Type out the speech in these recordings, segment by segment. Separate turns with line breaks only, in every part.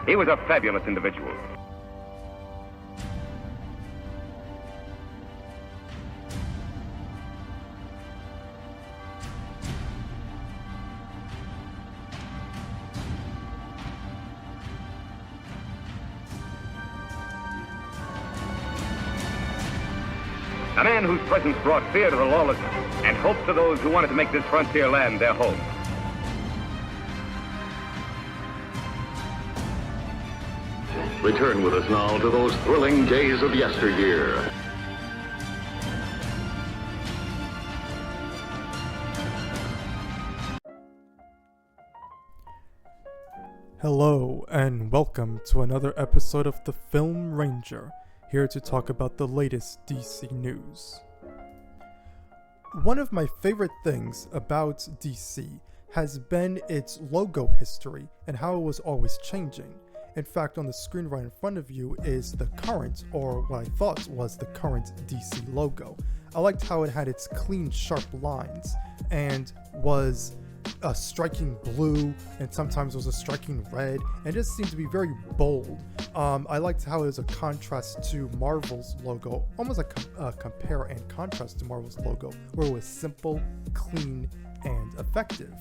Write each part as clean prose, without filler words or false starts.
He was a fabulous individual. A man whose presence brought fear to the lawless and hope to those who wanted to make this frontier land their home.
Return with us now to those thrilling days of yesteryear.
Hello, and welcome to another episode of The Film Ranger, here to talk about the latest DC news. One of my favorite things about DC has been its logo history and how it was always changing. In fact, on the screen right in front of you is the current, or what I thought was the current DC logo. I liked how it had its clean, sharp lines and was a striking blue, and sometimes was a striking red, and it just seemed to be very bold. I liked how it was a contrast to Marvel's logo, almost like a compare and contrast to Marvel's logo, where it was simple, clean, and effective.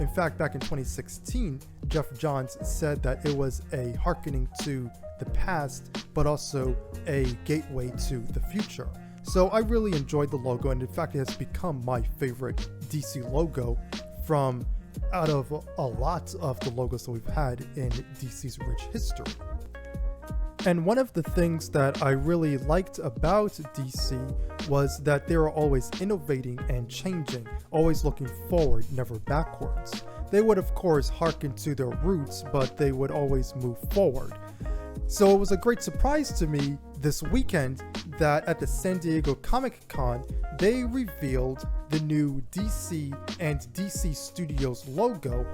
In fact, back in 2016, Geoff Johns said that it was a hearkening to the past, but also a gateway to the future. So I really enjoyed the logo, and in fact, it has become my favorite DC logo from out of a lot of the logos that we've had in DC's rich history. And one of the things that I really liked about DC was that they were always innovating and changing, always looking forward, never backwards. They would of course hearken to their roots, but they would always move forward. So it was a great surprise to me this weekend that at the San Diego Comic-Con, they revealed the new DC and DC Studios logo,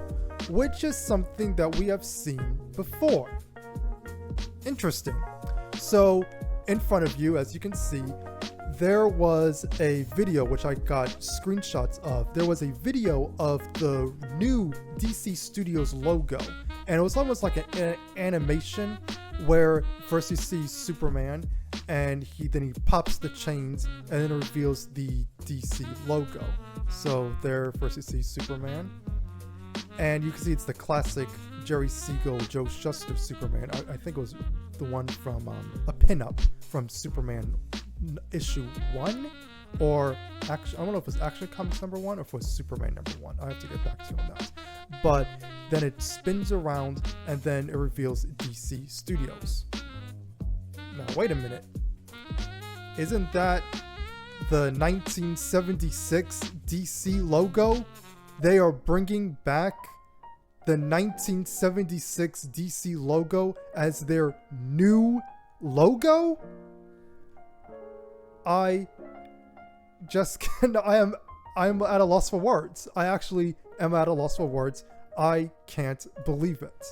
which is something that we have seen before. Interesting. So in front of you, as you can see, there was a video which I got screenshots of. There was a video of the new DC Studios logo, and it was almost like an animation where first you see Superman, and then he pops the chains, and then it reveals the DC logo. So there, first you see Superman, and you can see it's the classic Jerry Siegel, Joe Shuster Superman. I think it was the one from a pinup from Superman issue 1, or actually, I don't know if it was Action Comics number 1 or if it was Superman number 1. I have to get back to you on that. But then it spins around and then it reveals DC Studios. Now, wait a minute. Isn't that the 1976 DC logo? They are bringing back the 1976 DC logo as their new logo? I am at a loss for words. I actually am at a loss for words. I can't believe it.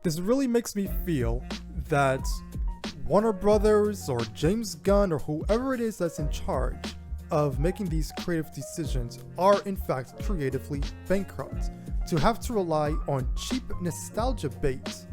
This really makes me feel that Warner Brothers or James Gunn or whoever it is that's in charge of making these creative decisions are in fact creatively bankrupt. To have to rely on cheap nostalgia bait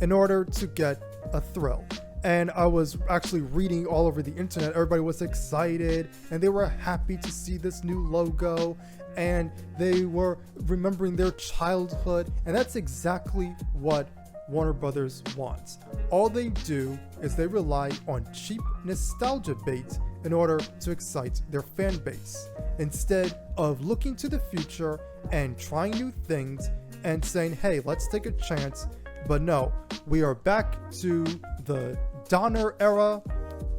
in order to get a thrill. And I was actually reading all over the internet, everybody was excited and they were happy to see this new logo and they were remembering their childhood, and that's exactly what Warner Brothers wants. All they do is they rely on cheap nostalgia bait in order to excite their fan base, instead of looking to the future and trying new things and saying, hey, let's take a chance. But no, we are back to the Donner era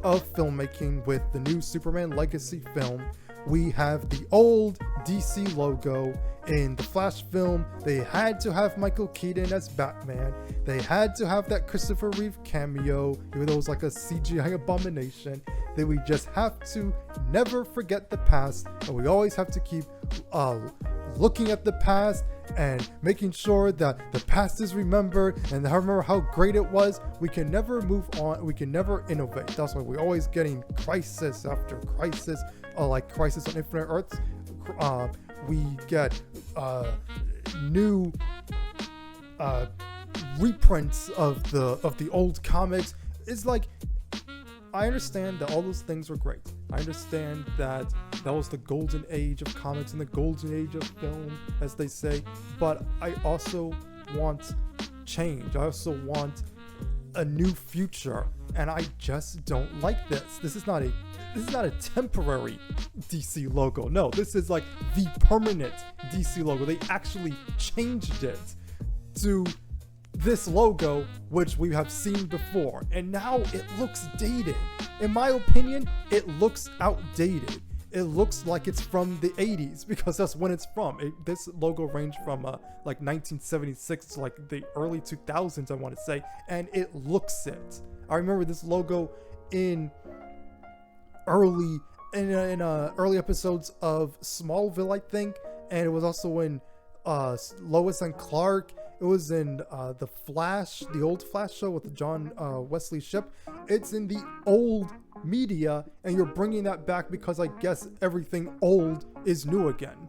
of filmmaking with the new Superman Legacy film. We have the old DC logo. In the Flash film, they had to have Michael Keaton as Batman. They had to have that Christopher Reeve cameo, even though it was like a CGI abomination. That we just have to never forget the past, and we always have to keep looking at the past and making sure that the past is remembered and remember how great it was. We can never move on. We can never innovate. That's why we're always getting crisis after crisis, like Crisis on Infinite Earths. We get new reprints of the old comics. It's like, I understand that all those things were great. I understand that that was the golden age of comics and the golden age of film, as they say. But I also want change. I also want a new future, and I just don't like this. This is not a temporary DC logo. No, this is like the permanent DC logo. They actually changed it to this logo, which we have seen before, and now it looks dated. In my opinion, it looks outdated. It looks like it's from the 80s, because that's when it's from. This logo ranged from like 1976 to like the early 2000s, I want to say, and it looks it. I remember this logo in early episodes of Smallville, I think, and it was also in Lois and Clark. It was in the Flash, the old Flash show with John Wesley Shipp. It's in the old media, and you're bringing that back because I guess everything old is new again.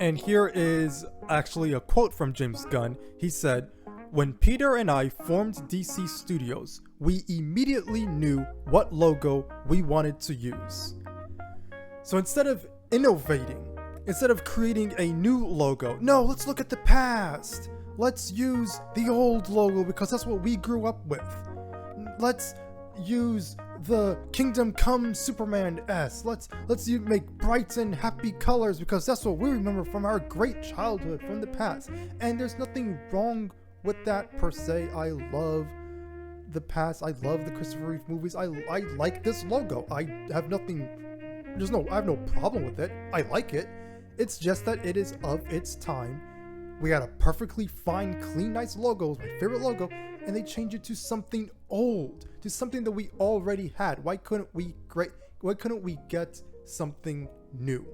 And here is actually a quote from James Gunn. He said, "When Peter and I formed DC Studios, we immediately knew what logo we wanted to use." So instead of innovating, instead of creating a new logo, no, let's look at the past. Let's use the old logo because that's what we grew up with. Let's use the Kingdom Come Superman S. Let's make bright and happy colors because that's what we remember from our great childhood from the past. And there's nothing wrong with that per se. I love the past. I love the Christopher Reeve movies. I like this logo. I have no problem with it. I like it. It's just that it is of its time. We had a perfectly fine, clean, nice logo, my favorite logo, and they changed it to something old, to something that we already had. Why couldn't we get something new?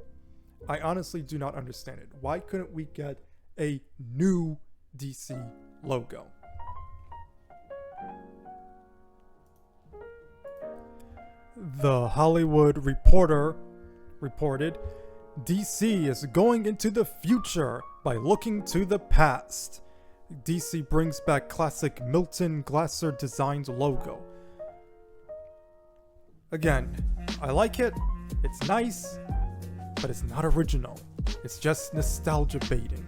I honestly do not understand it. Why couldn't we get a new DC logo? The Hollywood Reporter reported, DC is going into the future by looking to the past. DC brings back classic Milton Glaser designed logo. Again, I like it, it's nice, but it's not original. It's just nostalgia baiting.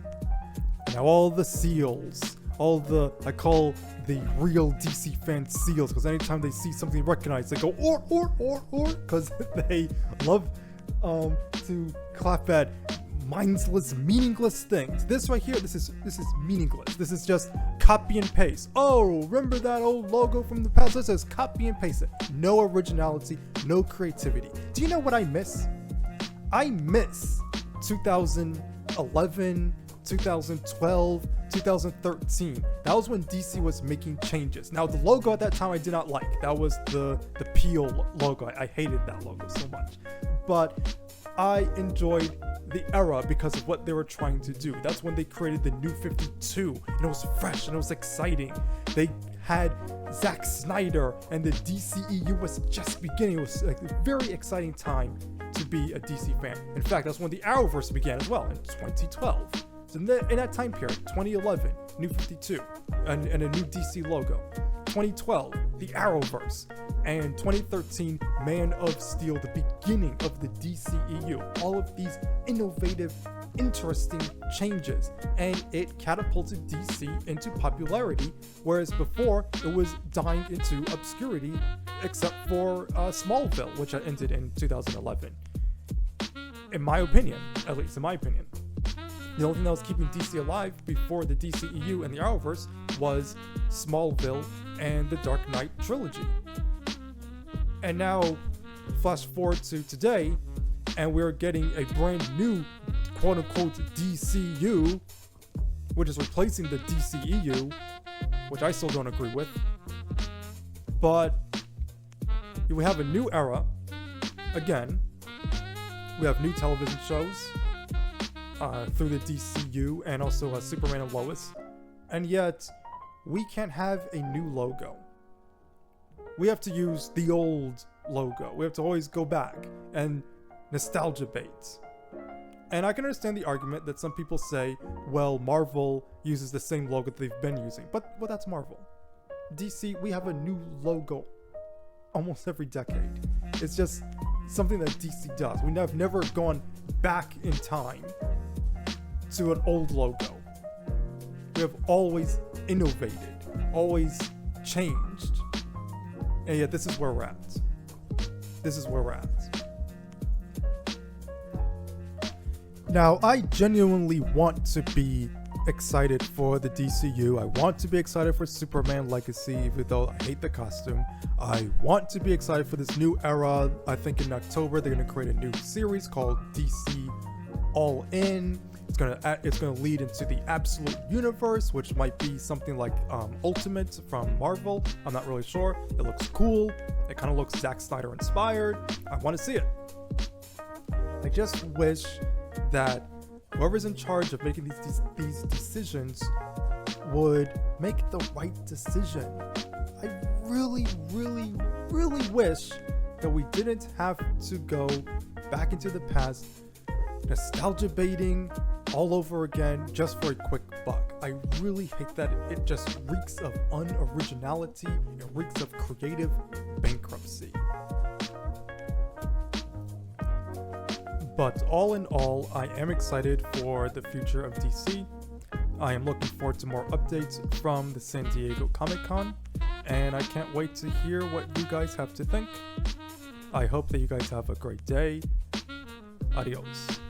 Now all the seals, I call the real DC fan seals, because anytime they see something recognized, they go or, because they love to clap at mindless, meaningless things. This right here, this is meaningless. This is just copy and paste. Oh, remember that old logo from the past? This is copy and paste it. No originality, no creativity. Do you know what I miss? I miss 2011, 2012, 2013. That was when DC was making changes. Now the logo at that time I did not like. That was the Peel logo. I hated that logo so much. But I enjoyed the era because of what they were trying to do. That's when they created the New 52, and it was fresh and it was exciting. They had Zack Snyder, and the DCEU was just beginning. It was a very exciting time to be a DC fan. In fact, that's when the Arrowverse began as well, in 2012. So in that time period, 2011, New 52, and a new DC logo. 2012, the Arrowverse, and 2013, Man of Steel, the beginning of the DCEU. All of these innovative, interesting changes, and it catapulted DC into popularity, whereas before it was dying into obscurity, except for Smallville, which ended in 2011. In my opinion, at least in my opinion. The only thing that was keeping DC alive before the DCEU and the Arrowverse was Smallville and the Dark Knight trilogy. And now, flash forward to today, and we're getting a brand new quote-unquote DCU, which is replacing the DCEU, which I still don't agree with. But we have a new era. Again, we have new television shows through the DCU, and also Superman and Lois. And yet, we can't have a new logo. We have to use the old logo. We have to always go back and nostalgia bait. And I can understand the argument that some people say, well, Marvel uses the same logo that they've been using. But, well, that's Marvel. DC, we have a new logo almost every decade. It's just something that DC does. We have never gone back in time to an old logo. We have always innovated, always changed. And yet this is where we're at. This is where we're at. Now, I genuinely want to be excited for the DCU. I want to be excited for Superman Legacy, even though I hate the costume. I want to be excited for this new era. I think in October they're going to create a new series called DC All In. It's gonna lead into the Absolute Universe, which might be something like Ultimate from Marvel. I'm not really sure. It looks cool. It kind of looks Zack Snyder inspired. I want to see it. I just wish that whoever's in charge of making these decisions would make the right decision. I really, really, really wish that we didn't have to go back into the past, nostalgia baiting all over again just for a quick buck. I really hate that. It just reeks of unoriginality. It reeks of creative bankruptcy. But all in all, I am excited for the future of DC. I am looking forward to more updates from the San Diego Comic-Con, and I can't wait to hear what you guys have to think. I hope that you guys have a great day. Adios.